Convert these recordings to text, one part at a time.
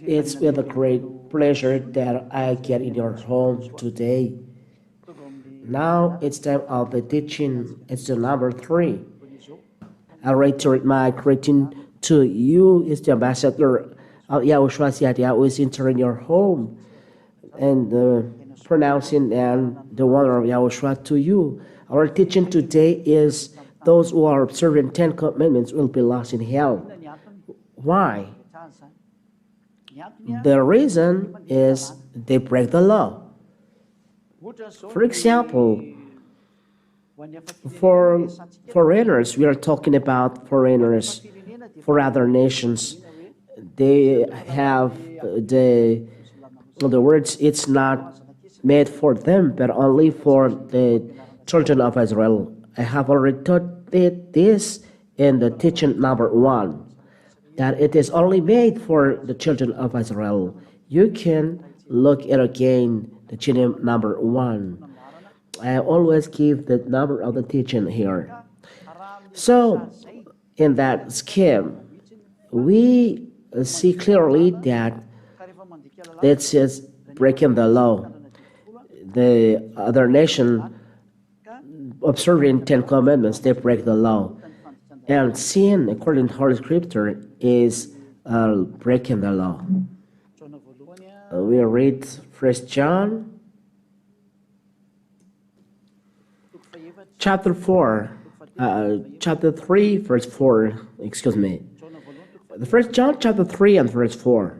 It's with a great pleasure that I get in your home today. Now it's time of the teaching. It's the number 3. I reiterate my greeting to you. It's the ambassador of YAHOSHUAH who is entering your home and pronouncing and the wonder of YAHOSHUAH to you. Our teaching today is those who are observing 10 commandments will be lost in hell. Why? The reason is they break the law. For example, for foreigners, we are talking about foreigners for other nations. They have the words, it's not made for them, but only for the children of Israel. I have already taught this in the teaching number 1, that it is only made for the children of Israel. You can look at again the teaching number 1. I always give the number of the teaching here. So, in that scheme, we see clearly that this is breaking the law. The other nation observing 10 commandments, they break the law. And sin, according to Holy Scripture, is breaking the law. We read 1 John chapter 3, verse 4, excuse me. The 1 John chapter 3 and verse 4.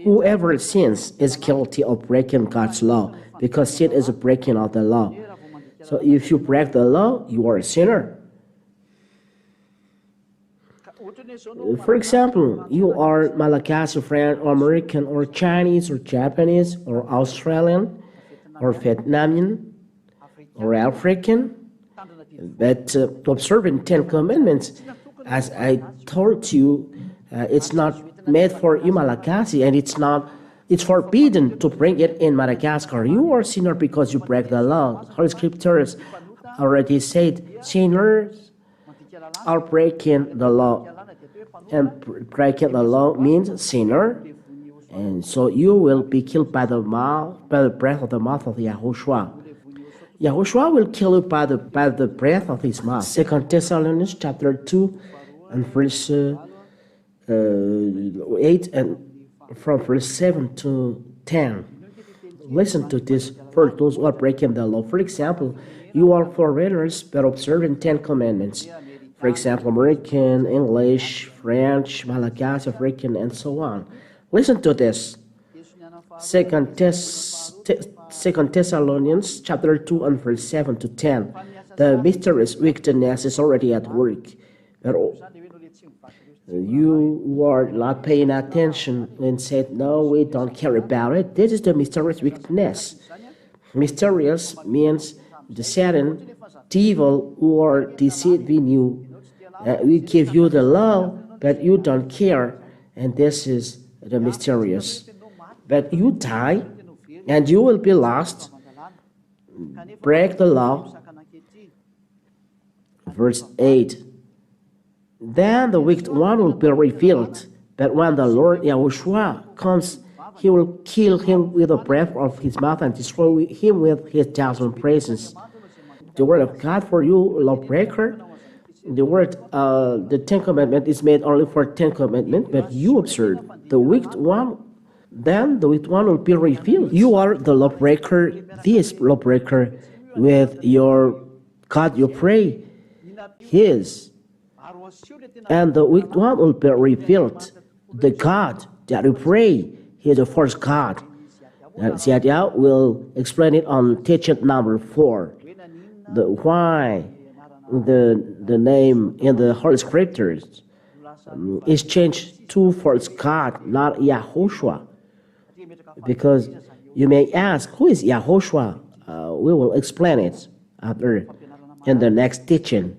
Whoever sins is guilty of breaking God's law, because sin is a breaking of the law. So if you break the law, you are a sinner. For example, you are Malagasy, French, or American, or Chinese, or Japanese, or Australian, or Vietnamese, or African, but observing 10 commandments, as I told you, it's not made for you Malagasy, and it's forbidden to bring it in Madagascar. You are a sinner because you break the law. Holy Scriptures already said sinners are breaking the law, and breaking the law means sinner, and so you will be killed by the breath of the mouth of YAHOSHUAH. YAHOSHUAH will kill you by the breath of his mouth. 2 Thessalonians chapter 2 and verse 8 and from verse 7 to 10. Listen to this for those who are breaking the law. For example, you are foreigners but observing 10 commandments. For example, American, English, French, Malagasy, African, and so on. Listen to this. 2 Thessalonians chapter 2 and verse 7 to 10. The mysterious wickedness is already at work. But you are not paying attention and said, no, we don't care about it. This is the mysterious wickedness. Mysterious means the Satan, devil, who are deceiving you. We give you the law, but you don't care, and this is the mysterious. But you die, and you will be lost. Break the law. Verse 8. Then the wicked one will be revealed, but when the Lord YAHOSHUAH comes, he will kill him with the breath of his mouth and destroy him with his 1,000 praises. The word of God for you, lawbreaker. The word, the 10 commandment is made only for 10 commandment, but you observe the wicked one. Then the wicked one will be revealed. You are the lawbreaker, this lawbreaker, with your God you pray, his. And the wicked one will be revealed. The God that you pray, he is the first God. Ziadia will explain it on teaching number 4. Why the name in the Holy Scriptures is changed to first God, not YAHOSHUAH. Because you may ask, who is YAHOSHUAH? We will explain it after in the next teaching.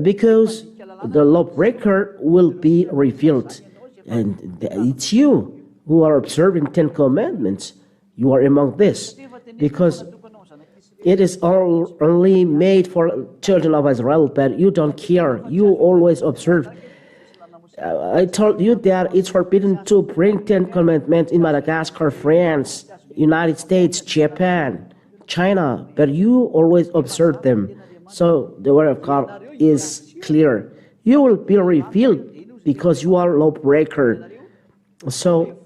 Because the lawbreaker will be revealed, and it's you who are observing 10 commandments. You are among this, because it is only made for children of Israel, but you don't care. You always observe I told you that it's forbidden to bring 10 commandments in Madagascar, France, United States, Japan, China, but you always observe them. So the word of God is clear. You will be revealed because you are lawbreaker. So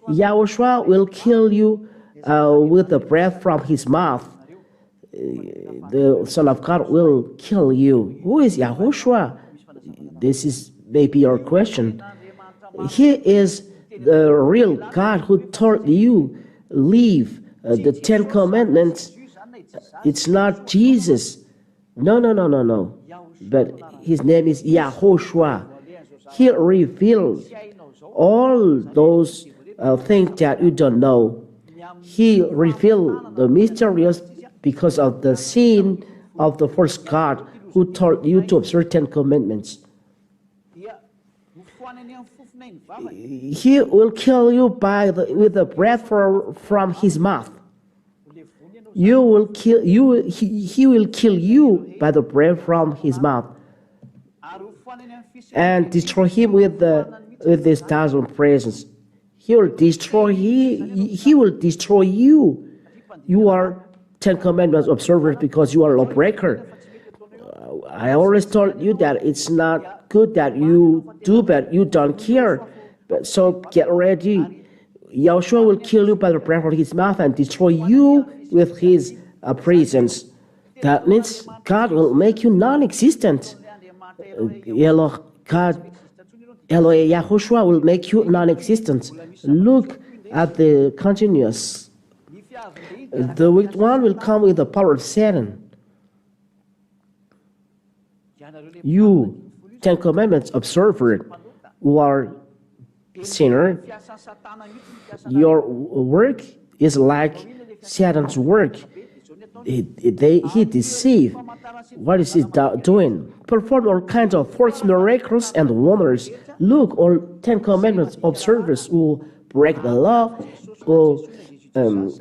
Yahushua will kill you with the breath from his mouth. The Son of God will kill you. Who is Yahushua? This is maybe your question. He is the real God who told you leave the 10 commandments. It's not Jesus. No. But his name is Yahoshua. He revealed all those things that you don't know. He revealed the mysterious because of the sin of the first God who told you to observe 10 commandments. He will kill you with the breath from his mouth. He will kill you by the breath from his mouth, and destroy him with his thousand presence. He will destroy you. You are 10 commandments observers because you are a lawbreaker. I always told you that it's not good that you do, but you don't care. So get ready. Yahushua will kill you by the breath of his mouth and destroy you with his presence. That means God will make you non-existent. Yahushua will make you non-existent. Look at the continuous. The wicked one will come with the power of Satan. You, 10 Commandments observer, who are sinner, your work is like Satan's work. He deceives. What is he doing? Perform all kinds of false miracles and wonders. Look, all 10 Commandments observers who break the law, who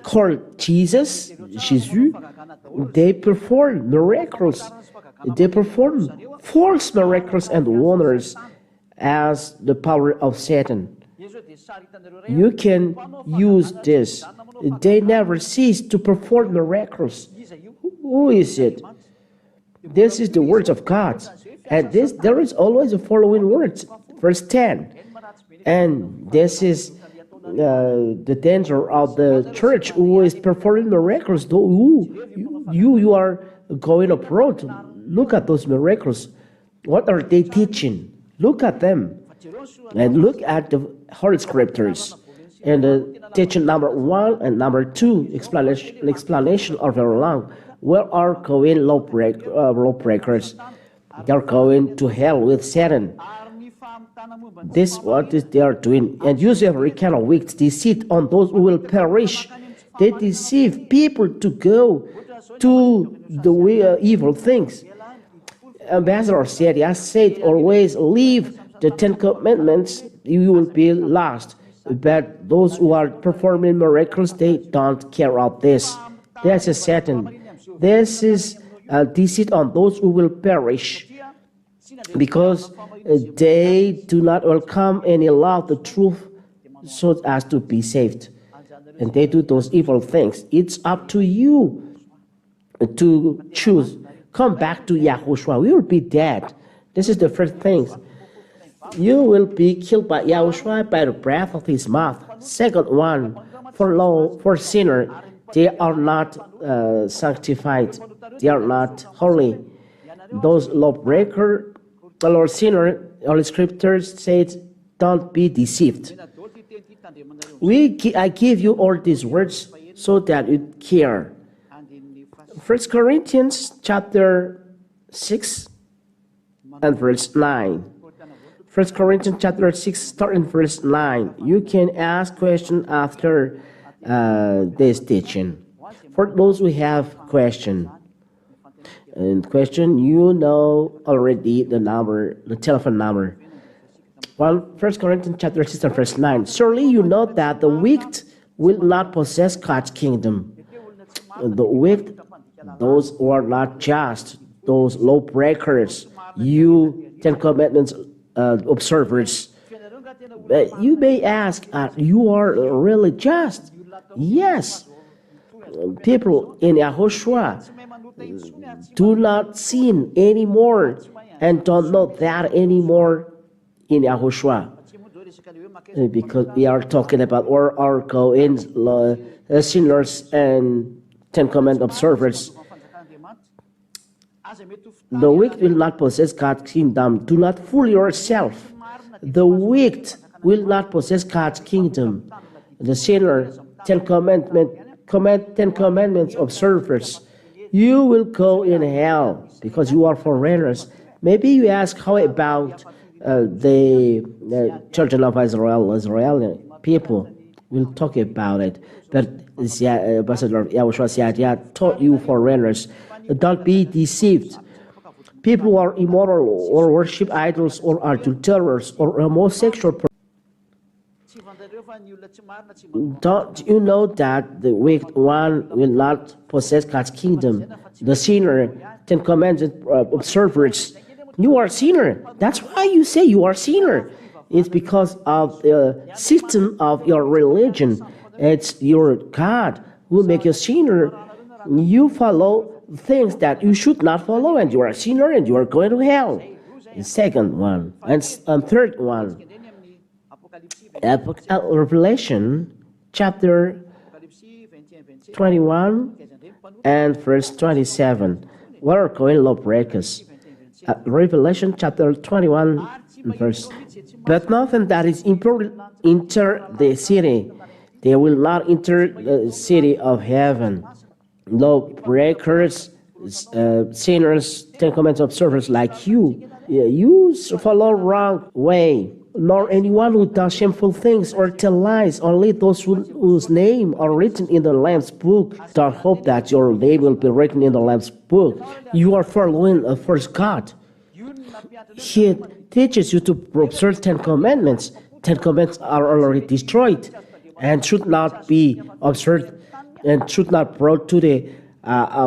call Jesus, they perform miracles. They perform false miracles and wonders as the power of Satan. You can use this. They never cease to perform miracles. Who is it? This is the words of God. And there is always the following words. Verse 10. And this is the danger of the church who is performing miracles. You are going abroad. Look at those miracles. What are they teaching? Look at them. And look at the Holy Scriptures. And the teaching number 1 and number 2, explanation are very long. Where are going lawbreakers? They are going to hell with Satan. This is what they are doing. And use every kind of wicked deceit on those who will perish. They deceive people to go to the evil things. Ambassador said, I said, always leave the 10 Commandments, you will be lost. But those who are performing miracles, they don't care about this. This is Satan. This is deceit on those who will perish, because they do not welcome and love the truth so as to be saved. And they do those evil things. It's up to you to choose. Come back to Yahushua. We will be dead. This is the first thing. You will be killed by Yahushua by the breath of his mouth. Second one, for sinner, they are not sanctified. They are not holy. Those lawbreaker, or sinner, Holy Scriptures says, don't be deceived. I give you all these words so that you care. 1 Corinthians chapter 6 and verse 9. 1 Corinthians chapter 6, start in verse 9. You can ask questions after this teaching. For those who have question, you know already the number, the telephone number. 1 Corinthians chapter 6 and verse 9. Surely you know that the wicked will not possess God's kingdom. The wicked, those who are not just, those lawbreakers, you 10 Commandments observers. You may ask, you are really just? Yes. People in Yahushua do not sin anymore and don't know that anymore in Yahushua. Because we are talking about our going sinners and Ten Commandment observers. The wicked will not possess God's kingdom. Do not fool yourself. The wicked will not possess God's kingdom. The sinner, Ten Commandments observers, you will go in hell because you are foreigners. Maybe you ask, how about the children of Israeli people? We'll talk about it. But Ambassador Yahushua said, taught you foreigners, don't be deceived. People who are immoral or worship idols or adulterers or homosexual. Don't you know that the wicked one will not possess God's kingdom? The sinner, Ten Commandments observers, you are a sinner. That's why you say you are a sinner. It's because of the system of your religion. It's your God who make you a sinner. You follow things that you should not follow, and you are a sinner, and you are going to hell. The second one and third one. Revelation chapter 21 and verse 27. What are going lawbreakers? Revelation chapter 21 verse. But nothing that is important enter the city. They will not enter the city of heaven. Lawbreakers, sinners, Ten Commandments observers like you. You follow wrong way. Nor anyone who does shameful things or tell lies, only those whose name are written in the Lamb's book. Don't hope that your name will be written in the Lamb's book. You are following a first God. He teaches you to observe 10 Commandments. 10 Commandments are already destroyed and should not be observed and should not brought to the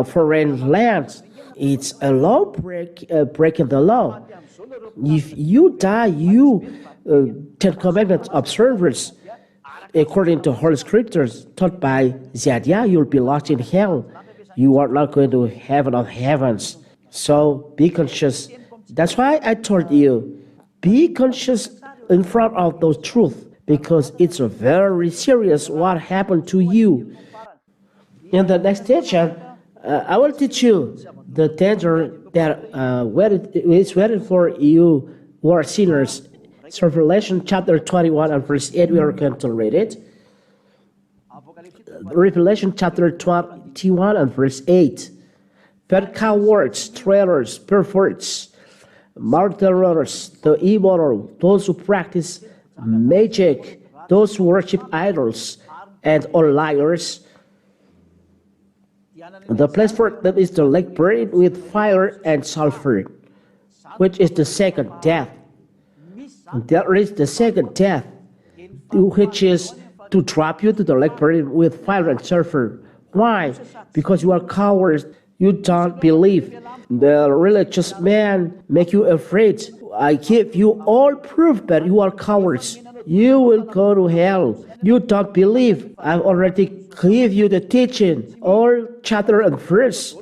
foreign lands. It's a law breaking the law. If you die, you 10 Commandments observers, according to Holy Scriptures taught by Zadiah, you'll be lost in hell. You are not going to heaven of heavens. So be conscious. That's why I told you, be conscious in front of those truths, because it's a very serious what happened to you. In the next teaching, I will teach you the danger that is waiting for you who are sinners. It's Revelation chapter 21 and verse 8. We are going to read it. Revelation chapter 21 and verse 8. But cowards, traitors, perverts, murderers, the immoral, those who practice magic, those who worship idols, and all liars, the place for them is the lake burned with fire and sulfur, which is the second death. There is the second death, which is to drop you to the lake burned with fire and sulfur. Why? Because you are cowards. You don't believe. The religious man make you afraid. I give you all proof that you are cowards. You will go to hell. You don't believe. I've already give you the teaching, all chapter and verse.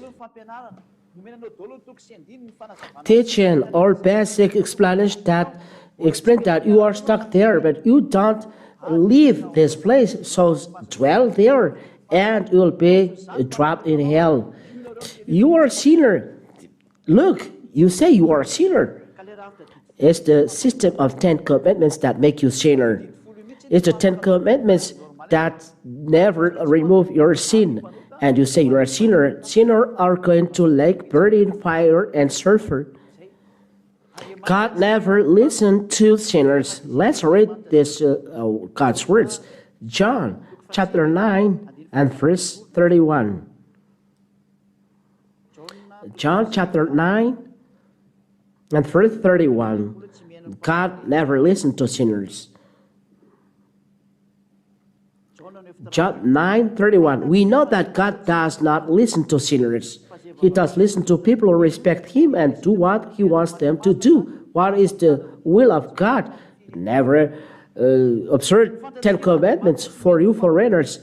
Teaching all basic explanation that explain that you are stuck there, but you don't leave this place. So dwell there, and you will be dropped in hell. You are a sinner. Look, you say you are a sinner. It's the system of 10 Commandments that make you sinner. It's the 10 Commandments that never remove your sin. And you say you're a sinner. Sinners are going to lake burning fire and sulfur. God never listened to sinners. Let's read this God's words. John chapter 9 and verse 31. John chapter 9 and verse 31. God never listened to sinners. John 9:31. We know that God does not listen to sinners. He does listen to people who respect Him and do what He wants them to do. What is the will of God? Never observe 10 commandments for you foreigners.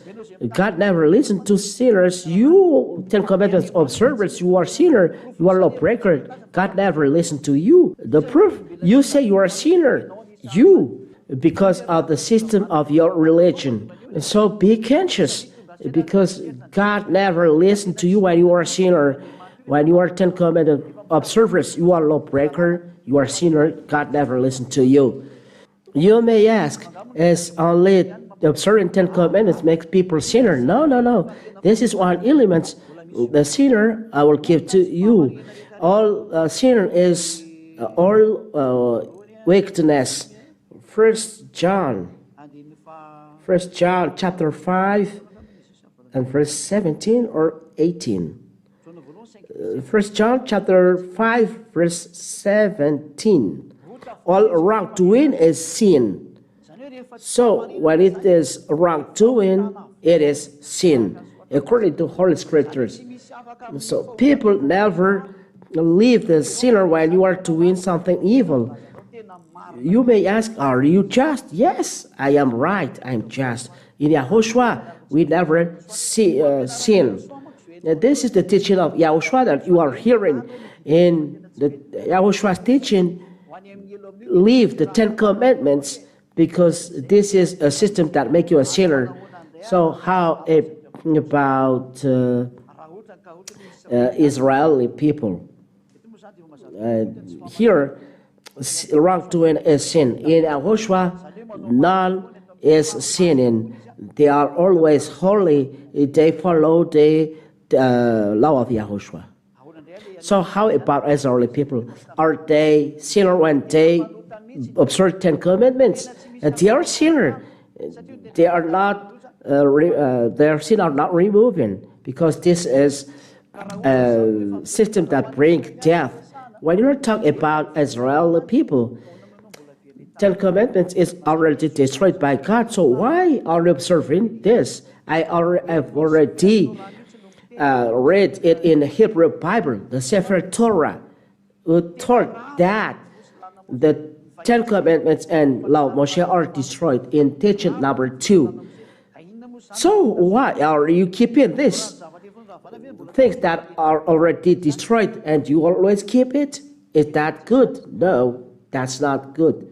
God never listened to sinners. You 10 commandments observers, you are sinner, you are lawbreaker. God never listened to you. The proof, you say you are a sinner. You, because of the system of your religion. So be conscious, because God never listened to you when you are a sinner. When you are 10 commandment observers, you are lawbreaker, you are sinner. God never listened to you. You may ask, is only observing 10 commandments makes people sinner? No, no, no. This is one element. The sinner I will give to you. All sinner is all wickedness. First John chapter 5 and verse 17 or 18. First John chapter 5 verse 17. All wrongdoing is sin. So when it is wrongdoing, it is sin, according to Holy Scriptures. So people never leave the sinner when you are doing something evil. You may ask, are you just? Yes, I am right, I am just. In YAHOSHUAH, we never sin. Now, this is the teaching of YAHOSHUAH that you are hearing. In the YAHOSHUAH's teaching, leave the 10 commandments, because this is a system that makes you a sinner. So how about Israeli people? Here, wrongdoing is sin. In YAHOSHUAH, none is sinning. They are always holy. They follow the law of YAHOSHUAH. So how about Israeli people? Are they sinner when they observe 10 commandments? They are sinner. They are not. Their sin are not removing, because this is a system that brings death. When you talk about Israeli people, 10 commandments is already destroyed by God. So why are you observing this? I have already read it in the Hebrew Bible, the Sefer Torah, who taught that the 10 commandments and law of Moshe are destroyed in teaching number 2. So why are you keeping this? Things that are already destroyed and you always keep it? Is that good? No, that's not good.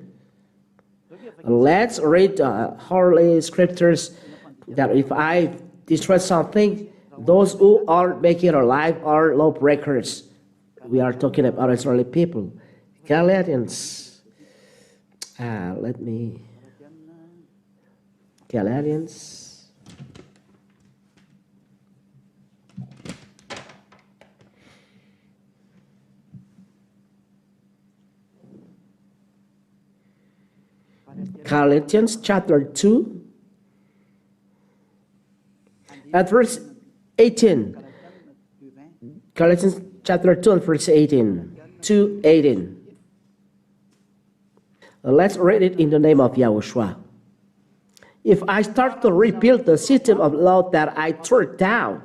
Let's read Holy Scriptures that if I destroy something, those who are making it alive are lawbreakers. We are talking about Israeli people. Galatians. Galatians. Galatians chapter 2 at verse 18. Galatians chapter 2 and verse 18. 2:18. Let's read it in the name of YAHOSHUAH. If I start to rebuild the system of law that I tore down,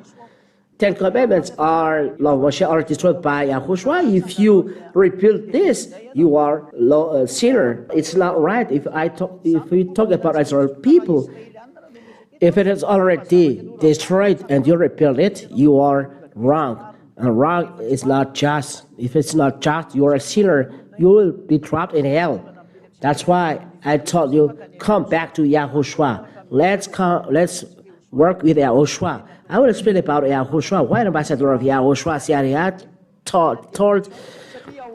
10 commandments are law Moshe are destroyed by YAHOSHUAH. If you rebuild this, you are a sinner. It's not right. If we talk about Israel people, if it is already destroyed and you rebuild it, you are wrong. And wrong is not just. If it's not just, you are a sinner. You will be trapped in hell. That's why I told you, come back to YAHOSHUAH. Let's work with YAHOSHUAH. I will explain about YAHOSHUAH. Why the ambassador of YAHOSHUAH told,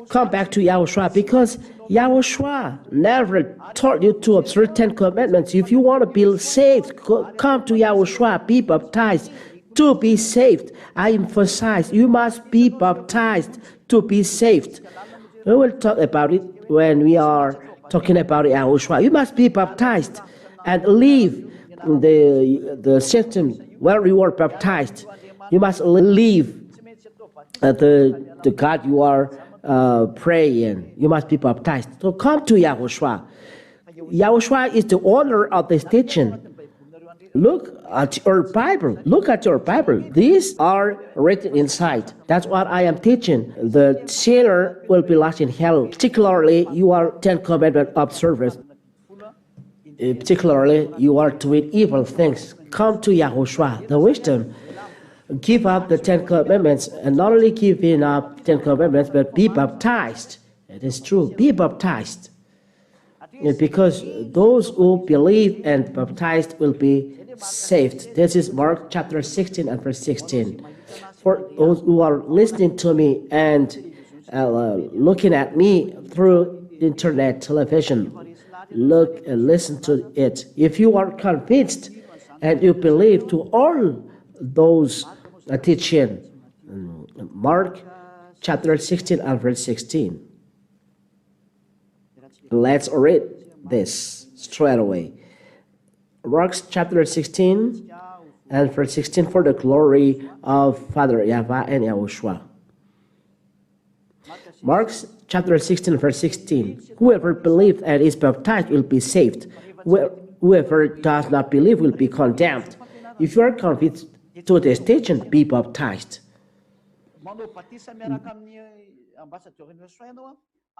come back to YAHOSHUAH, because YAHOSHUAH never told you to observe 10 commandments. If you want to be saved, come to YAHOSHUAH, be baptized to be saved. I emphasize, you must be baptized to be saved. We will talk about it when we are talking about YAHOSHUAH. You must be baptized and leave the system where you were baptized. You must leave the God you are praying. You must be baptized. So come to YAHOSHUAH. YAHOSHUAH is the owner of this teaching. Look at your Bible. Look at your Bible. These are written inside. That's what I am teaching. The sinner will be lost in hell. Particularly, you are Ten Commandment observers. Particularly, you are doing evil things. Come to YAHOSHUAH, the wisdom. Give up the Ten Commandments, and not only giving up Ten Commandments, but be baptized. It is true. Be baptized. Because those who believe and baptized will be saved. This is Mark chapter 16 and verse 16. For those who are listening to me and looking at me through internet, television, look and listen to it. If you are convinced and you believe to all those teaching, Mark chapter 16 and verse 16. Let's read this straight away. Mark chapter 16 and verse 16, for the glory of Father YAHVAH and YAHOSHUAH. Mark chapter 16 verse 16. Whoever believes and is baptized will be saved. Whoever does not believe will be condemned. If you are convinced to this teaching, be baptized.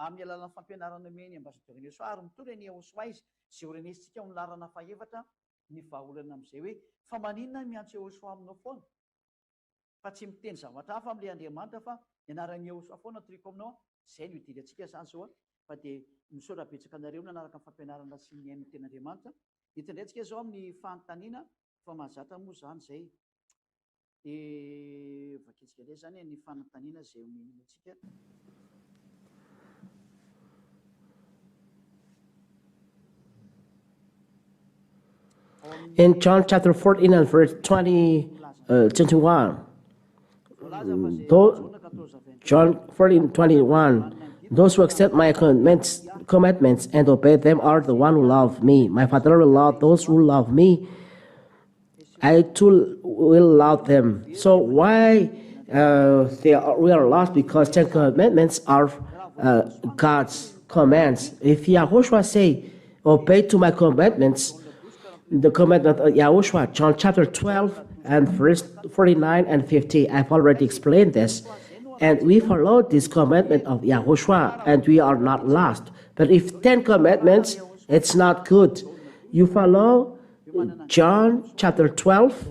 Amin'ny alalan'ny fampianarana meny ambassadeur YAHOSHUAH ary mitondra ny YAHOSHUAH izy sy orenesitsika ny larana faevatra ny vahaolana amin'izay hoe fa maninona miantso YAHOSHUAH aminao foana fa tsy miteny zavatra hafa amin'ilay Andriamanitra fa ianaran'ny YAHOSHUAH foana triko aminao. Izay no hididy antsika zany zao fa dia misaotra betsaka anareo nanaraka ny fampianarana sy ny hain'ny ten'Andriamanitra. Hitondray antsika zao amin'ny fanontaniana fa mahazatra moa zany izay dia vakitsika indray zany ny fanontaniana izay omentsika. In John chapter 14 and verse 21, John 14:21, those who accept my commandments and obey them are the one who love me. My Father will love those who love me. I too will love them. So why we are lost? Because Ten Commandments are God's commands. If YAHOSHUAH say, obey to my commandments, the commandment of YAHOSHUAH, John chapter 12 and verse 49 and 50. I've already explained this. And we follow this commandment of YAHOSHUAH and we are not lost. But if 10 commandments, it's not good. You follow John chapter 12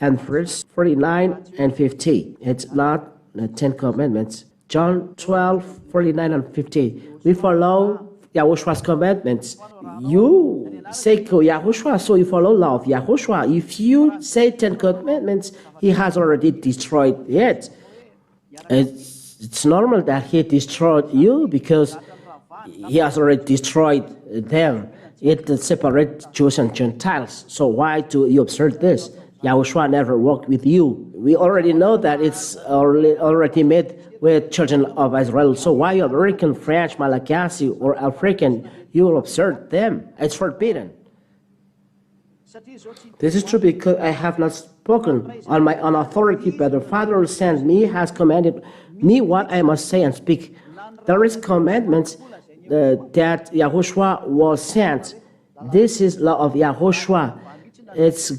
and verse 49 and 50. It's not the 10 commandments. John 12, 49 and 50. We follow YAHOSHUAH's commandments. You say YAHOSHUAH, so you follow law of YAHOSHUAH. If you say 10 commandments, he has already destroyed it. It's normal that he destroyed you because he has already destroyed them. It separates Jews and Gentiles. So why do you observe this? YAHOSHUAH never walked with you. We already know that it's already made with children of Israel. So why American, French, Malagasy, or African, you will observe them? It's forbidden. This is true because I have not spoken on my own authority, but the Father who sent me has commanded me what I must say and speak. There is commandments that YAHOSHUAH was sent. This is law of YAHOSHUAH. It's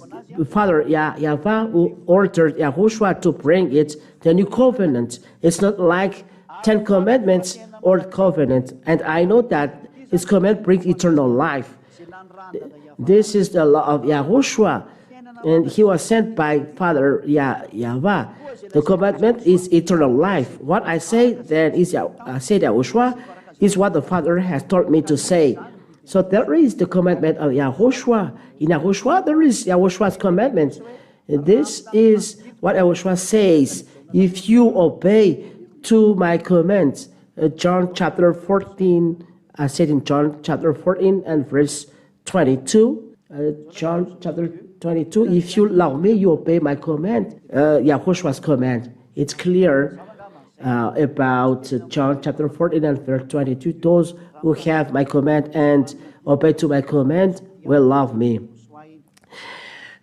Father YAHVAH who ordered YAHOSHUAH to bring it, the new covenant. It's not like 10 commandments or covenant. And I know that his command brings eternal life. This is the law of YAHOSHUAH. And he was sent by Father YAHVAH. The commandment is eternal life. What I say then is YAHOSHUAH is what the Father has taught me to say. So there is the commandment of YAHOSHUAH. In YAHOSHUAH, there is YAHOSHUAH's commandment. This is what YAHOSHUAH says. If you obey to my commands, John chapter 14, I said in John chapter 14 and verse 22. John chapter 22, if you love me, you obey my command. YAHOSHUAH's command. It's clear about John chapter 14 and verse 22. Those who have my command and obey to my command will love me.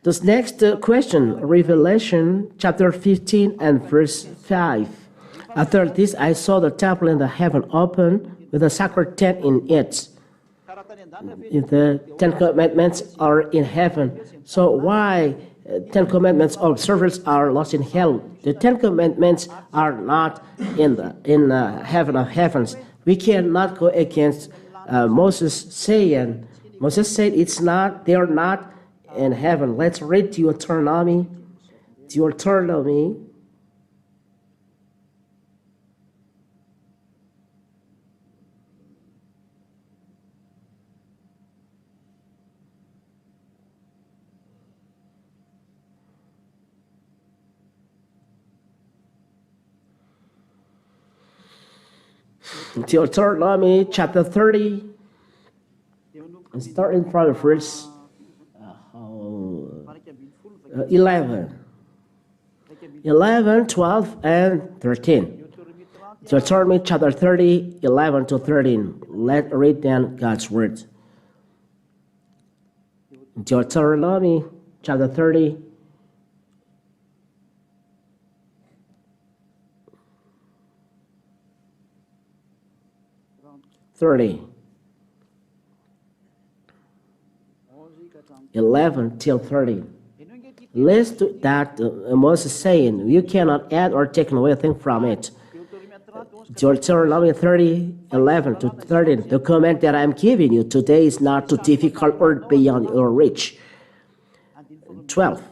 This next question, Revelation chapter 15 and verse 5. After this, I saw the temple in the heaven open with a sacred tent in it. if the Ten Commandments are in heaven, so why Ten Commandments observers are lost in hell? The Ten Commandments are not in heaven of heavens. We cannot go against Moses saying. Moses said it's not. They are not in heaven. Let's read Deuteronomy. Deuteronomy. Deuteronomy chapter 30, starting from verse 11, 12, and 13. Deuteronomy chapter 30, 11 to 13. Let's read then God's word. Deuteronomy chapter 30, 11 till 30. List that Moses saying, you cannot add or take away a thing from it. Deuteronomy 30, 11 to 13. The command that I am giving you today is not too difficult or beyond your reach. 12.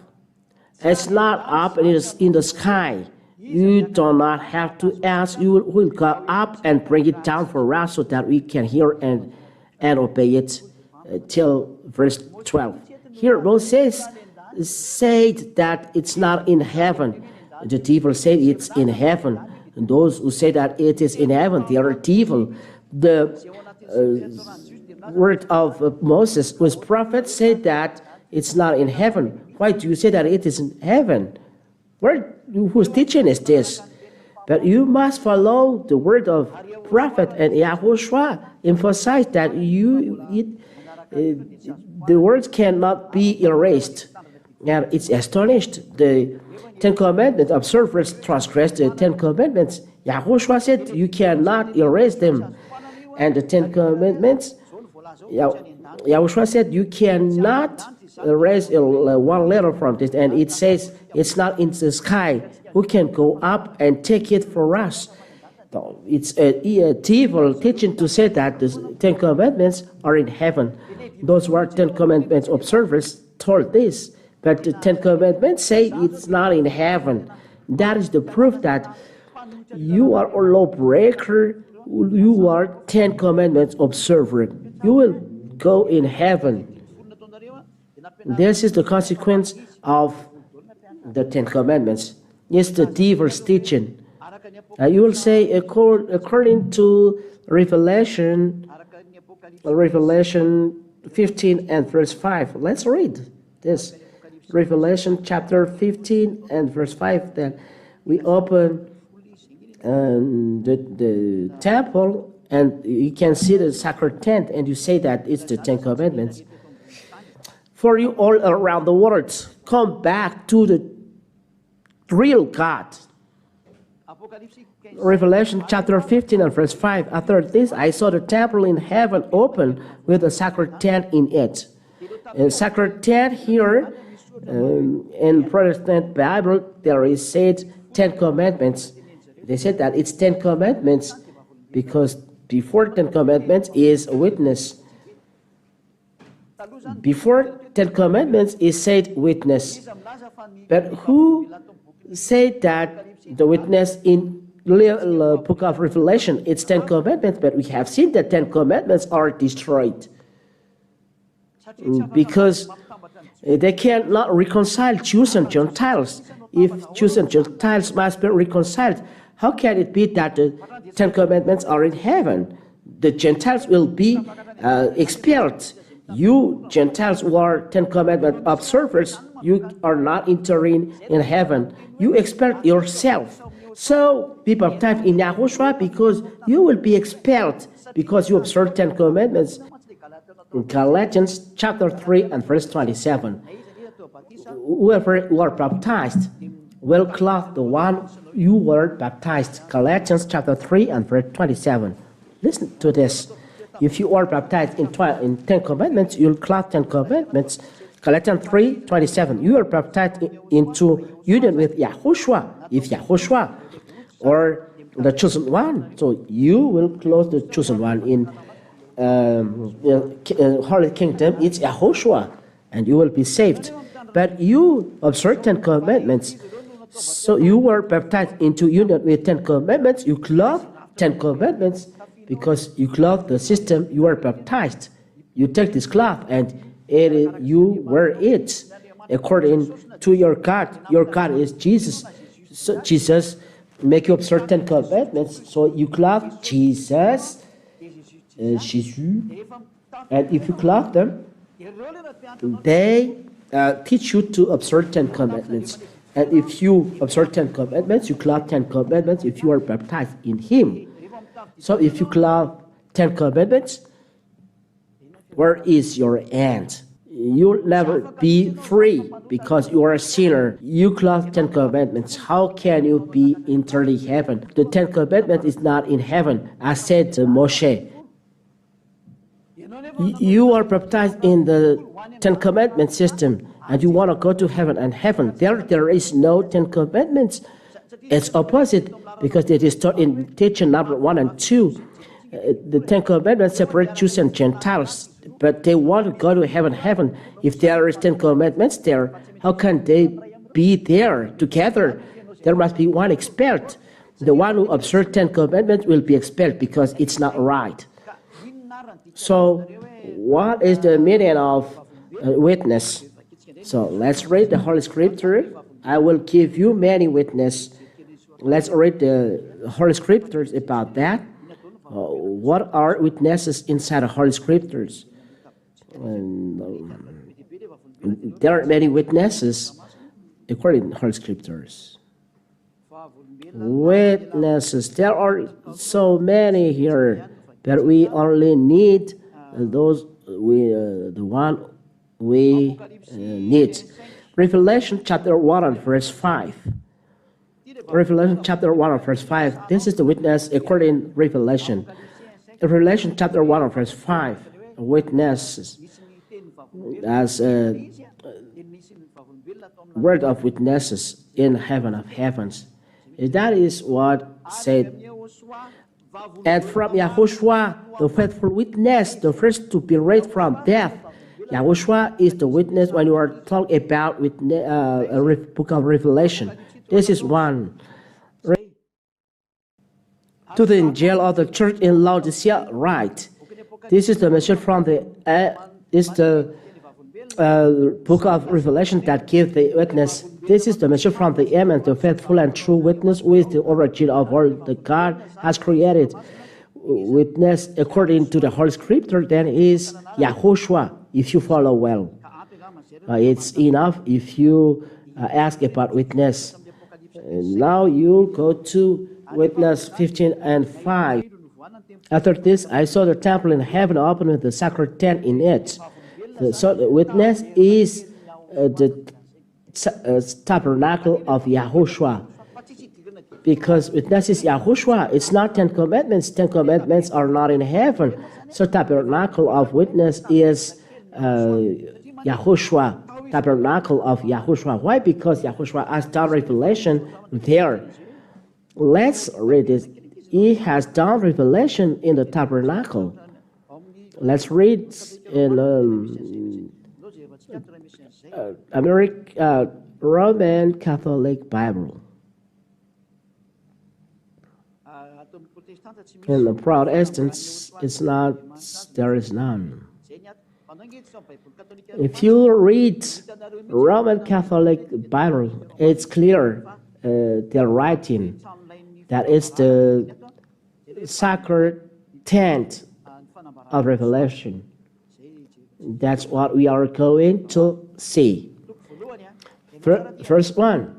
It's not up in the sky. You do not have to ask. You will go up and bring it down for us so that we can hear and obey it till verse 12. Here Moses said that it's not in heaven. The devil said it's in heaven. And those who say that it is in heaven, they are devil. The word of Moses, whose prophet, said that it's not in heaven. Why do you say that it is in heaven? Whose teaching is this? But you must follow the word of prophet, and YAHOSHUAH emphasized that the words cannot be erased. And it's astonished. The Ten Commandments, observers transgress the Ten Commandments. YAHOSHUAH said you cannot erase them. And the Ten Commandments, YAHOSHUAH said you cannot erase one letter from this. And it says it's not in the sky. Who can go up and take it for us? It's a evil teaching to say that the Ten Commandments are in heaven. Those who are Ten Commandments observers told this. But the Ten Commandments say it's not in heaven. That is the proof that you are a lawbreaker. You are Ten Commandments observer. You will go in heaven. This is the consequence of the Ten Commandments. It's the devil's teaching. You will say, according to Revelation 15 and verse 5. Let's read this. Revelation chapter 15 and verse 5. Then we open the temple, and you can see the sacred tent, and you say that it's the Ten Commandments. For you all around the world, come back to the real God. Revelation chapter 15 and verse 5. After this, I saw the temple in heaven open with a sacred tent in it. A sacred tent here, in Protestant Bible, there is said Ten Commandments. They said that it's Ten Commandments because before Ten Commandments is a witness. Before Ten Commandments is said witness. But who said that the witness in the book of Revelation, it's Ten Commandments, but we have seen that Ten Commandments are destroyed because they cannot reconcile Jews and Gentiles. If Jews and Gentiles must be reconciled, how can it be that the Ten Commandments are in heaven? The Gentiles will be expelled. You Gentiles who are Ten Commandment observers, you are not entering in heaven. You expel yourself. So be baptized in YAHOSHUAH because you will be expelled because you observe Ten Commandments. In Galatians chapter 3 and verse 27. Whoever were baptized will clothe the one you were baptized. Galatians chapter 3 and verse 27. Listen to this. If you are baptized in 10 commandments, you'll clothe 10 commandments. Galatians 3:27, you are baptized into union with Yahushua, if Yahushua, or the chosen one. So you will clothe the chosen one in Holy Kingdom. It's Yahushua, and you will be saved. But you observe 10 commandments. So you were baptized into union with 10 commandments. You clothe 10 commandments because you clothe the system. You are baptized. You take this cloth and you wear it according to your God. Your God is Jesus. So Jesus make you observe 10 commandments. So you clothe Jesus, Jesus, and if you clothe them, they teach you to observe 10 commandments. And if you observe 10 commandments, you clothe 10 commandments if you are baptized in Him. So if you clothe 10 commandments, where is your end? You'll never be free because you are a sinner. You clothe 10 commandments. How can you be in earthly heaven? The 10 commandments is not in heaven. I said to Moshe, you are baptized in the 10 commandment system and you want to go to heaven, and heaven, there is no 10 commandments. It's opposite because it is taught in teaching number 1 and 2. The 10 commandments separate Jews and Gentiles, but they want to go to heaven. If there is 10 commandments there, how can they be there together? There must be one expelled. The one who observes 10 commandments will be expelled because it's not right. So what is the meaning of witness? So let's read the Holy Scripture. I will give you many witnesses. Let's read the Holy Scriptures about that. What are witnesses inside the Holy Scriptures? There are many witnesses according to Holy Scriptures. Witnesses, there are so many here, but we only need the one we need. Revelation chapter 1 and verse 5. Revelation chapter 1 and verse 5. This is the witness according to Revelation. Revelation chapter 1 and verse 5. Witnesses as a word of witnesses in heaven of heavens. That is what said. And from YAHOSHUAH, the faithful witness, the first to be raised from death. YAHOSHUAH is the witness when you are talking about book of Revelation. This is one. To the angel of the church in Laodicea, write. This is the message from the book of Revelation that gives the witness. This is the message from the Amen, the faithful and true witness, who is the origin of all that God has created. Witness according to the Holy Scripture then is YAHOSHUAH, if you follow well. It's enough if you ask about witness. Now you go to witness 15 and 5. After this, I saw the temple in heaven open with the sacred tent in it. So the witness is the tabernacle of YAHOSHUAH. Because witness is YAHOSHUAH, it's not 10 commandments. 10 commandments are not in heaven. So tabernacle of witness is YAHOSHUAH. Tabernacle of YAHOSHUAH. Why? Because YAHOSHUAH has done revelation there. Let's read this. He has done revelation in the tabernacle. Let's read in Roman Catholic Bible. In the Protestants, it's not. There is none. If you read Roman Catholic Bible, it's clear they're writing that it's the sacred tent of Revelation. That's what we are going to see. First one.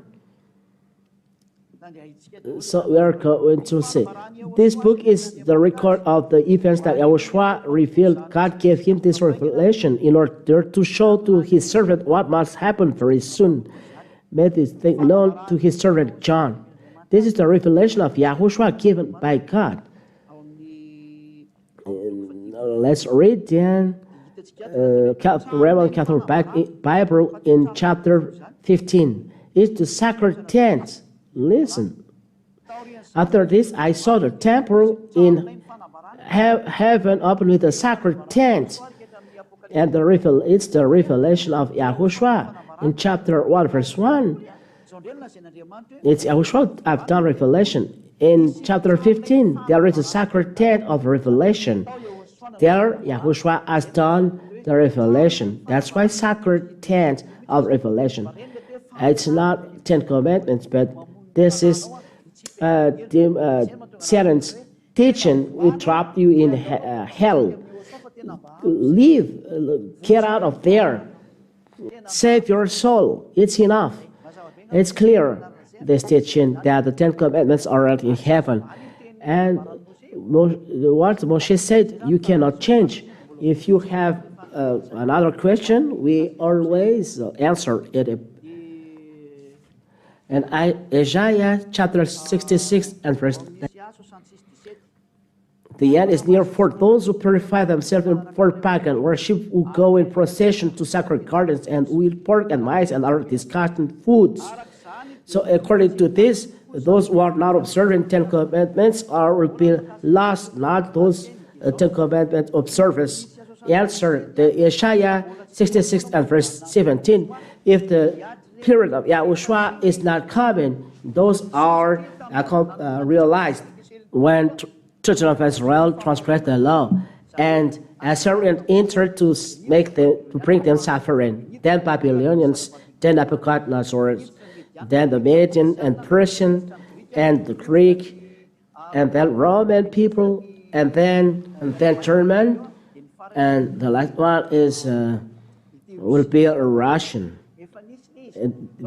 So we are going to see. This book is the record of the events that YAHOSHUAH revealed. God gave him this revelation in order to show to his servant what must happen very soon. Made this thing known to his servant John. This is the revelation of YAHOSHUAH given by God. let's read then Roman Catholic Bible in chapter 15. It's the sacred tent. Listen. After this, I saw the temple in heaven open with a sacred tent. And it's the revelation of Yahushua in chapter 1, verse 1. It's Yahushua have done revelation. In chapter 15, there is a sacred tent of revelation. There, Yahushua has done the revelation. That's why sacred tent of revelation. It's not 10 Commandments, but this is Satan's teaching will trap you in hell. Leave, get out of there. Save your soul. It's enough. It's clear, this teaching, that the 10 Commandments are in heaven. And what Moshe said, you cannot change. If you have another question, we always answer it. And Isaiah chapter 66 and verse 9. The end is near for those who purify themselves for pagan worship, who go in procession to sacred gardens, and who eat pork and mice and other disgusting foods. So according to this, those who are not observing 10 Commandments will be lost, not those 10 Commandment observers. Answer, the Isaiah 66 and verse 17. If the period of Yahushua is not coming, those are realized when children of Israel transgressed the law, and Assyrians entered to bring them suffering. Then Babylonians, then Nebuchadnezzar, then the Median and Persian, and the Greek, and then Roman people, and then German, and the last one is will be a Russian.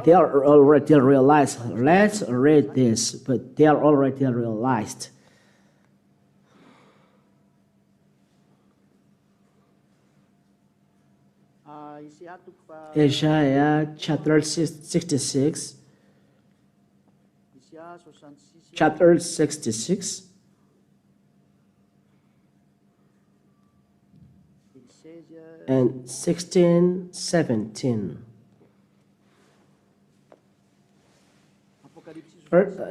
They are already realized. Let's read this, but they are already realized. Isaiah chapter 66. Chapter 66. And 16, 17.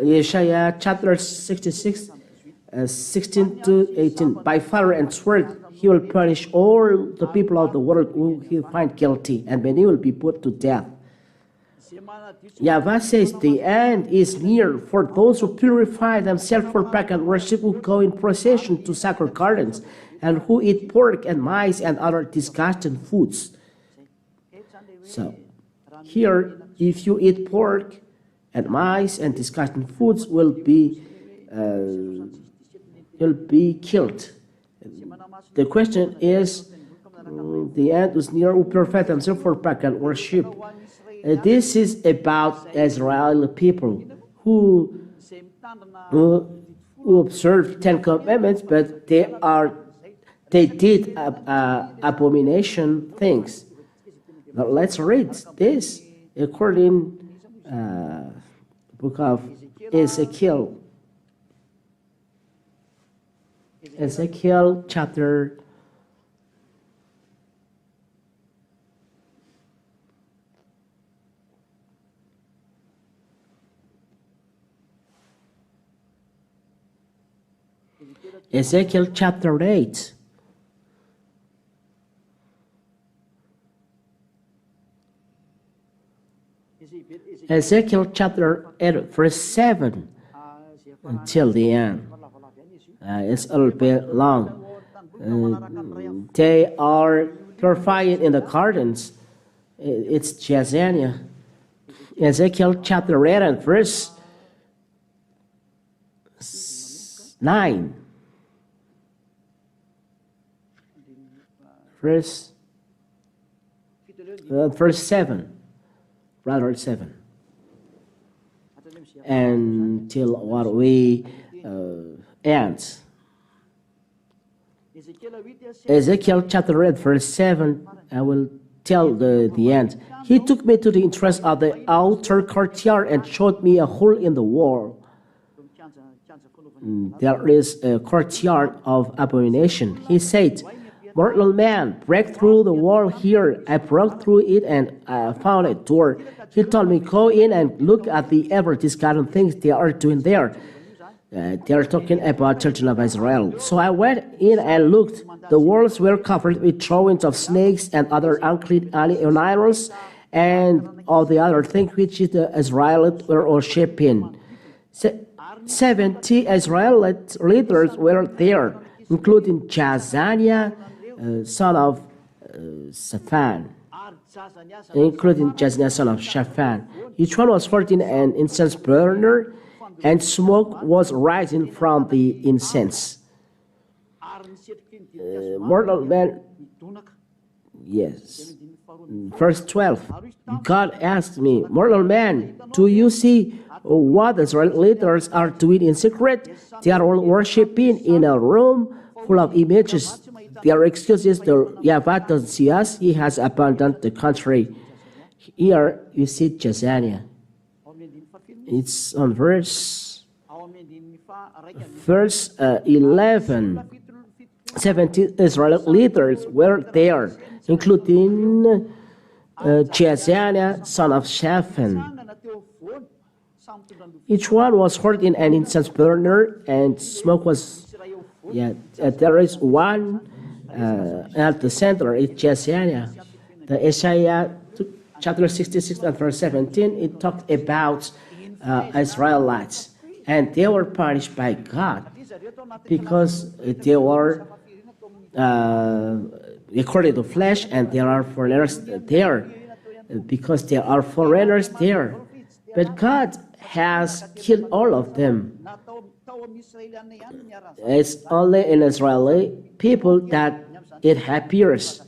Isaiah chapter 66, 16 to 18. By fire and sword he will punish all the people of the world who he find guilty, and many will be put to death. YAHVAH says the end is near for those who purify themselves for pagan worship, who go in procession to sacred gardens, and who eat pork and mice and other disgusting foods. So here, if you eat pork and mice and disgusting foods, will be killed. The question is, the end is near who purify themselves for pagan worship. This is about Israeli people who observe 10 Commandments, but they did abomination things. Now let's read this according book of Ezekiel. Ezekiel chapter 8. Ezekiel chapter 8, verse 7 until the end. It's a little bit long. They are purifying in the gardens. It's Jezania. Ezekiel chapter 8 and verse 9. Verse 7. Rather 7. Until what we end. Ezekiel chapter 8, verse 7, I will tell the end. He took me to the entrance of the outer courtyard and showed me a hole in the wall. There is a courtyard of abomination. He said, Mortal man, break through the wall here. I broke through it and found a door. He told me, go in and look at the ever discarded things they are doing there. They are talking about children of Israel. So I went in and looked. The walls were covered with drawings of snakes and other unclean animals and all the other things which the Israelites were worshipping. 70 Israelite leaders were there, including Jazaniah, son of Shaphan. Each one was holding an incense burner, and smoke was rising from the incense. Mortal man, yes. Verse 12, God asked me, mortal man, do you see what the Israel leaders are doing in secret? They are all worshipping in a room full of images. Their excuse is the YAHVAH doesn't see us, he has abandoned the country. Here you see Jazaniah. It's on verse 11. 70 Israel leaders were there, including Jazaniah, son of Shaphan. Each one was holding an incense burner, and smoke was. There is one at the center. It's Jazaniah. The Isaiah chapter 66 and verse 17. It talked about Israelites, and they were punished by God because they were according to flesh, and there are foreigners there because there are foreigners there. But God has killed all of them. It's only in Israeli people that it appears.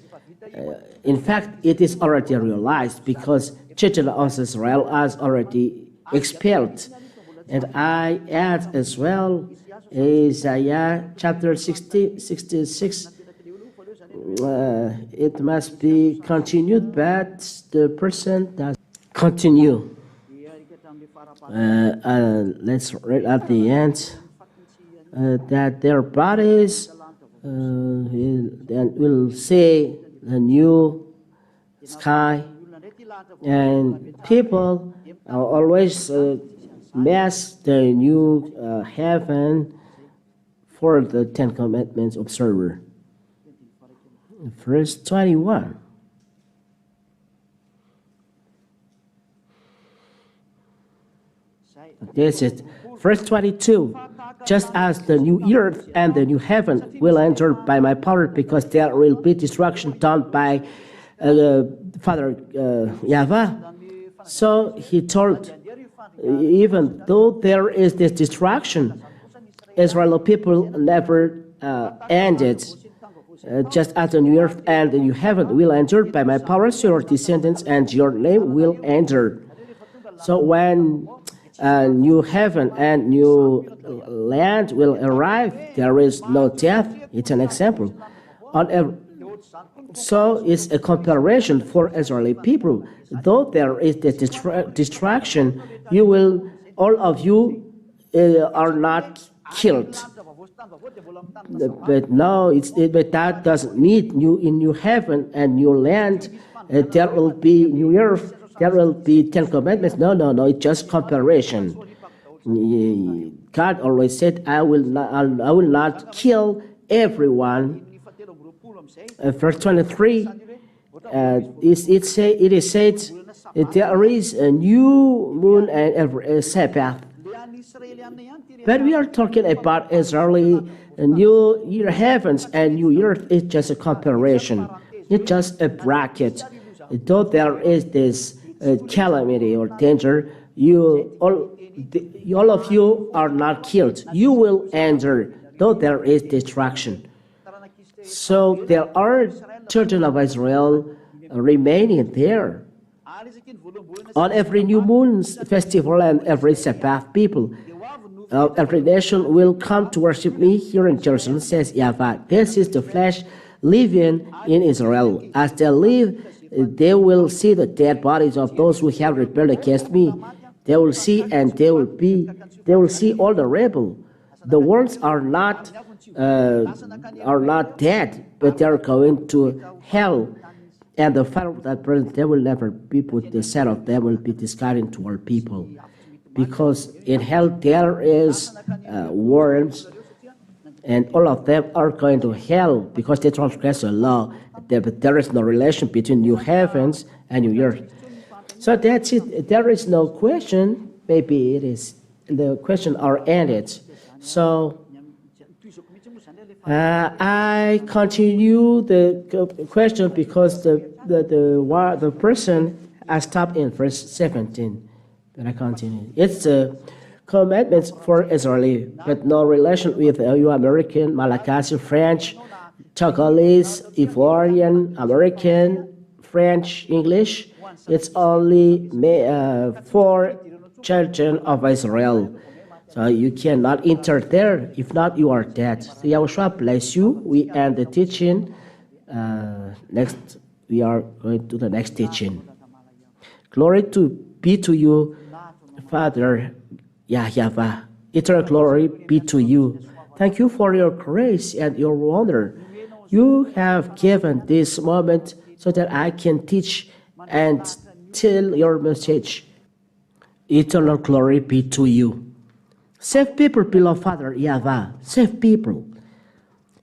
In fact, it is already realized because children of Israel are already expelled. And I add as well Isaiah chapter 66. It must be continued, but the person does continue. Let's read at the end that their bodies will see the new sky, and people always mass the new heaven for the Ten Commandments observer. Verse 21. This is verse 22. Just as the new earth and the new heaven will enter by my power, because there will be destruction done by Father YAHVAH. So he told, even though there is this destruction, Israeli people never ended. Just as the new earth and the new heaven will enter by my power, so your descendants and your name will enter. So when new heaven and new land will arrive, there is no death. It's an example. So it's a comparison for Israeli people. Though there is the destruction, all of you are not killed. But no, but that doesn't mean in new heaven and new land there will be new earth, there will be Ten Commandments. No, it's just comparison. God always said, I will not kill everyone. Verse 23, it is said, there is a new moon and every Sabbath. But we are talking about Israeli new year heavens and new earth. It's just a comparison. It's just a bracket. Though there is this calamity or danger, all of you are not killed. You will enter, though there is destruction. So there are children of Israel remaining there. On every new moon festival and every Sabbath, people of every nation will come to worship me here in Jerusalem, says YAHVAH. This is the flesh living in Israel. As they live, they will see the dead bodies of those who have rebelled against me. They will see, and they will see all the rebel. The words are not dead, but they are going to hell. And the fire of that burns, they will never be put, the set of them will be discarded to all people. Because in hell there is worms, and all of them are going to hell because they transgress the law. There is no relation between new heavens and new earth. So that's it. There is no question. Maybe it is. The question are ended. So I continue the question because the person has stopped in verse 17. But I continue. It's the commandments for Israeli, but no relation with you American, Malagasy, French, Togolese, Ivorian, American, French, English. It's only for children of Israel. So you cannot enter there. If not, you are dead. So Yahushua bless you. We end the teaching. Next, we are going to the next teaching. Glory be to you, Father YAHVAH. Eternal glory be to you. Thank you for your grace and your honor. You have given this moment so that I can teach and tell your message. Eternal glory be to you. Save people, beloved Father YAHVAH. Save people.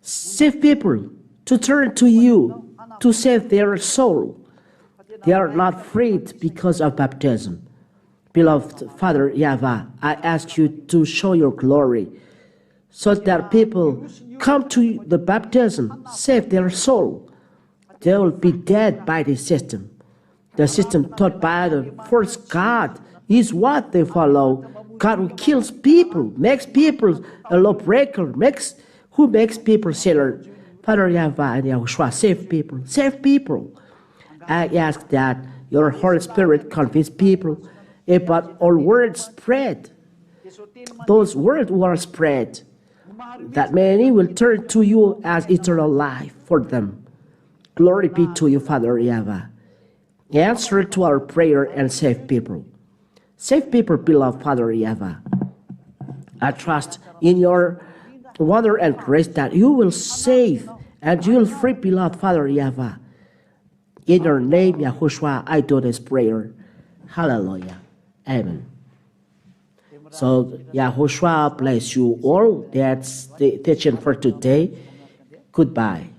Save people to turn to you to save their soul. They are not freed because of baptism. Beloved Father YAHVAH, I ask you to show your glory so that people come to the baptism, save their soul. They will be dead by the system. The system taught by the first God is what they follow. God who kills people, makes people a lawbreaker, who makes people sinner. Father YAHVAH and YAHOSHUAH, save people, save people. I ask that your Holy Spirit convince people about all words spread. Those words were spread, that many will turn to you as eternal life for them. Glory be to you, Father YAHVAH. Answer to our prayer and save people. Save people, beloved Father YAHVAH. I trust in your wonder and grace that you will save and you will free, beloved Father YAHVAH. In your name, YAHOSHUAH, I do this prayer. Hallelujah. Amen. So, YAHOSHUAH bless you all. That's the teaching for today. Goodbye.